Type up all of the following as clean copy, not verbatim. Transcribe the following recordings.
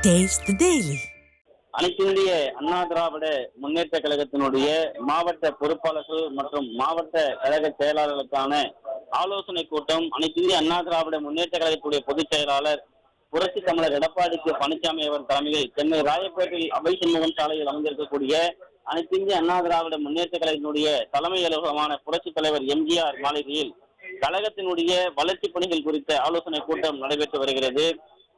Taste the Daily. அனைத்து இந்திய அண்ணா திராவிட முன்னேற்ற கழகத்தினுடைய மாவட்ட பொறுப்பாளர்கள் மற்றும் மாவட்ட கழக செயலாளர்களுக்கான ஆலோசனை கூட்டம் அனைத்து இந்திய அண்ணா திராவிட முன்னேற்ற கழகத்துடைய பொதுச் செயலாளர் புரட்சி தமிழர் எடப்பாடி பழனிசாமி அவர் தலைமையில் சென்னை ராயப்பேட்டையில் அபை சண்முகம் சாலையில் அமைந்திருக்கக்கூடிய அனைத்து இந்திய அண்ணா திராவிட முன்னேற்ற கழகத்தினுடைய தலைமை அலுவலகமான புரட்சி தலைவர் எம்ஜிஆர் மாளிகையில் கழகத்தினுடைய வளர்ச்சி பணிகள் குறித்த ஆலோசனை கூட்டம் நடைபெற்று வருகிறது.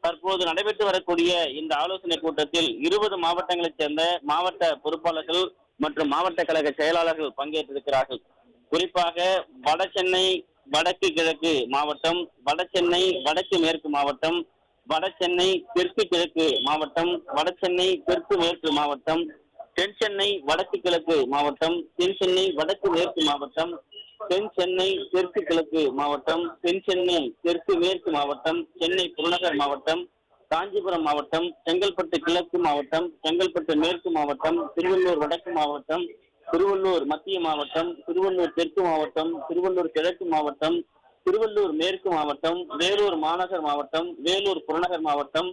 தற்போது நடைபெற்று வரக்கூடிய இந்த ஆலோசனை கூட்டத்தில் 20 மாவட்டங்களைச் சேர்ந்த மாவட்ட பொறுப்பாளர்கள் மற்றும் மாவட்ட கழக செயலாளர்கள் பங்கேற்றிருக்கிறார்கள். குறிப்பாக வட சென்னை வடக்கு கிழக்கு மாவட்டம், வட சென்னை வடக்கு மேற்கு மாவட்டம், வட சென்னை தெற்கு கிழக்கு மாவட்டம், வட சென்னை தெற்கு மேற்கு மாவட்டம், தென் சென்னை வடக்கு கிழக்கு மாவட்டம், தென் சென்னை வடக்கு மேற்கு மாவட்டம், தென் சென்னை தெற்கு கிழக்கு மாவட்டம், தென் சென்னை தெற்கு மேற்கு மாவட்டம், சென்னை புறநகர் மாவட்டம், காஞ்சிபுரம் மாவட்டம், செங்கல்பட்டு கிழக்கு மாவட்டம், செங்கல்பட்டு மேற்கு மாவட்டம், திருவள்ளூர் வடக்கு மாவட்டம், திருவள்ளூர் மத்திய மாவட்டம், திருவள்ளூர் தெற்கு மாவட்டம், திருவள்ளூர் கிழக்கு மாவட்டம், திருவள்ளூர் மேற்கு மாவட்டம், வேலூர் மாநகர் மாவட்டம், வேலூர் புறநகர் மாவட்டம்,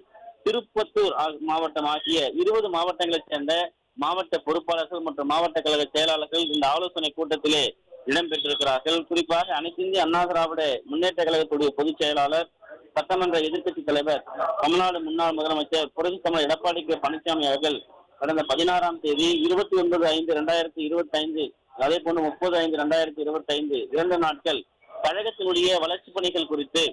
திருப்பத்தூர் மாவட்டம் ஆகிய 20 மாவட்டங்களைச் சேர்ந்த மாவட்ட பொறுப்பாளர்கள் மற்றும் மாவட்ட கழக செயலாளர்கள் இந்த ஆலோசனை கூட்டத்திலே இடம்பெற்றிருக்கிறார்கள். குறிப்பாக அனைத்து இந்திய அண்ணா திராவிட முன்னேற்ற கழகத்துடைய பொதுச் செயலாளர், சட்டமன்ற எதிர்க்கட்சித் தலைவர், தமிழ்நாடு முன்னாள் முதலமைச்சர் புரட்சி தமிழர் எடப்பாடி பழனிசாமி அவர்கள் கடந்த 16ஆம் தேதி 29/5/2025 அதே போன்று 30/5/2025 2 நாட்கள் கழகத்தினுடைய வளர்ச்சி பணிகள் குறித்து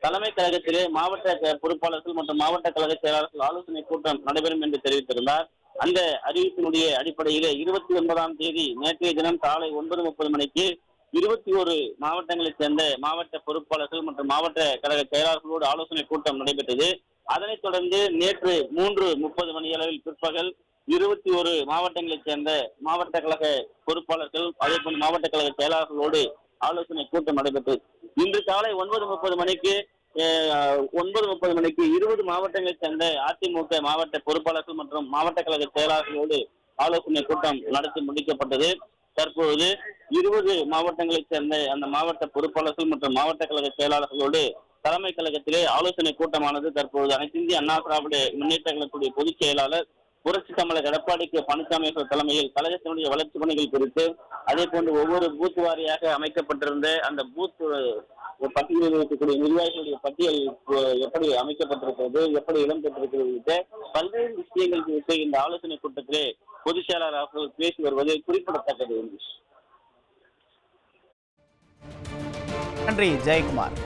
தலைமை கழகத்திலே மாவட்ட பொறுப்பாளர்கள் மற்றும் மாவட்ட கழக செயலாளர்கள் ஆலோசனை கூட்டம் நடைபெறும் என்று தெரிவித்திருந்தார். அந்த அறிவிப்பினுடைய அடிப்படையிலே 29ஆம் தேதி நேற்றைய தினம் காலை 9:30 மணிக்கு 21 மாவட்டங்களைச் சேர்ந்த மாவட்ட பொறுப்பாளர்கள் மற்றும் மாவட்ட கழக செயலாளர்களோடு ஆலோசனை கூட்டம் நடைபெற்றது. அதனைத் தொடர்ந்து நேற்று 3:30 மணி அளவில் பிற்பகல் 21 மாவட்டங்களைச் சேர்ந்த மாவட்ட கழக பொறுப்பாளர்கள் அதே போன்று மாவட்ட கழக செயலாளர்களோடு ஆலோசனை கூட்டம் நடைபெற்றது. இன்று காலை 9:30 மணிக்கு 20 மாவட்டங்களைச் சேர்ந்த அதிமுக மாவட்ட பொறுப்பாளர்கள் மற்றும் மாவட்ட கழக செயலாளர்களோடு ஆலோசனை கூட்டம் நடத்தி முடிக்கப்பட்டது. தற்போது 20 மாவட்டங்களைச் சேர்ந்த அந்த மாவட்ட பொறுப்பாளர்கள் மற்றும் மாவட்ட கழக செயலாளர்களோடு தலைமை கழகத்திலே ஆலோசனை கூட்டமானது தற்போது அனைத்து இந்திய அண்ணா திராவிட முன்னேற்ற கழகத்துடைய பொதுச் செயலாளர் புரட்சி தமிழர் எடப்பாடி பழனிசாமி தலைமையில் கழகத்தினுடைய வளர்ச்சி பணிகள் குறித்து அதே போன்று ஒவ்வொரு பூத் வாரியாக அமைக்கப்பட்டிருந்த அந்த பூத் பட்டியலில் இருக்கக்கூடிய நிர்வாகிகளுடைய பட்டியல் எப்படி அமைக்கப்பட்டிருக்கிறது, எப்படி இடம்பெற்றிருக்கிறது உள்ளிட்ட பல்வேறு விஷயங்கள் குறித்து இந்த ஆலோசனை கூட்டத்திலே பொதுச் செயலாளர்கள் பேசி வருவது குறிப்பிடத்தக்கது. நன்றி ஜெயக்குமார்.